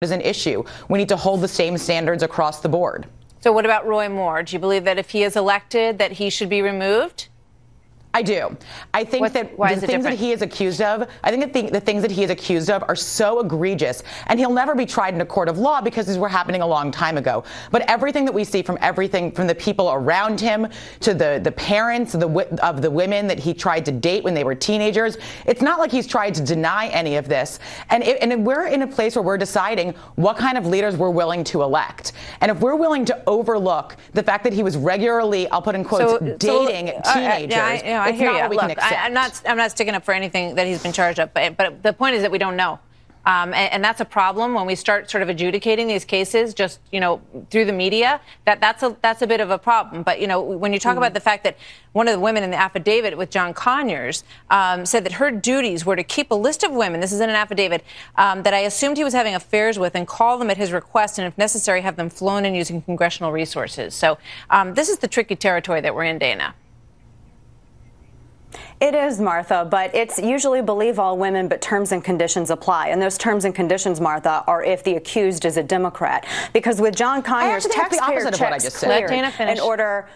is an issue. We need to hold the same standards across the board. So what about Roy Moore? Do you believe that if he is elected that he should be removed? I do. I think that the things that he is accused of, the things that he is accused of are so egregious, and he'll never be tried in a court of law because these were happening a long time ago. But everything that we see from the people around him to the parents of the women that he tried to date when they were teenagers, it's not like he's tried to deny any of this. And we're in a place where we're deciding what kind of leaders we're willing to elect. And if we're willing to overlook the fact that he was regularly, I'll put in quotes, dating teenagers. I hear you. Look, I'm not sticking up for anything that he's been charged of, but the point is that we don't know. And that's a problem when we start sort of adjudicating these cases just, through the media. That's a bit of a problem. But, when you talk about the fact that one of the women in the affidavit with John Conyers said that her duties were to keep a list of women, this is in an affidavit, that I assumed he was having affairs with and call them at his request and, if necessary, have them flown in using congressional resources. So this is the tricky territory that we're in, Dana. It is, Martha, but it's usually believe all women, but terms and conditions apply. And those terms and conditions, Martha, are if the accused is a Democrat. Because with John Conyers, taxpayer checks cleared in order.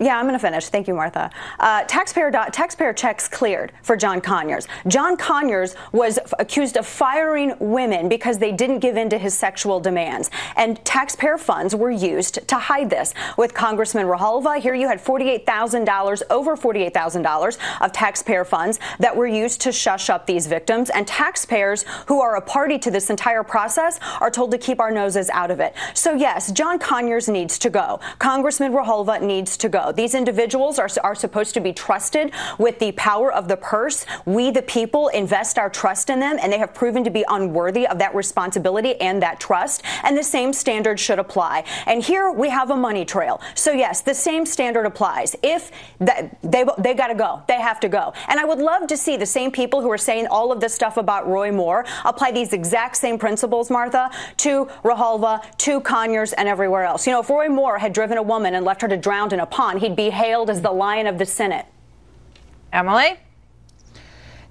Yeah, I'm going to finish. Thank you, Martha. Taxpayer checks cleared for John Conyers. John Conyers was accused of firing women because they didn't give in to his sexual demands. And taxpayer funds were used to hide this. With Congressman Grijalva, here you had $48,000, over $48,000 of taxpayer funds that were used to shush up these victims. And taxpayers who are a party to this entire process are told to keep our noses out of it. So, yes, John Conyers needs to go. Congressman Grijalva needs to go. These individuals are supposed to be trusted with the power of the purse. We, the people, invest our trust in them, and they have proven to be unworthy of that responsibility and that trust. And the same standard should apply. And here we have a money trail. So, yes, the same standard applies. If they got to go, they have to go. And I would love to see the same people who are saying all of this stuff about Roy Moore apply these exact same principles, Martha, to Grijalva, to Conyers, and everywhere else. If Roy Moore had driven a woman and left her to drown in a pond, he'd be hailed as the Lion of the Senate. Emily?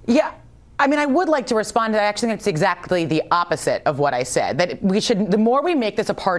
Yeah. I would like to respond to that. I actually think it's exactly the opposite of what I said, that the more we make this a part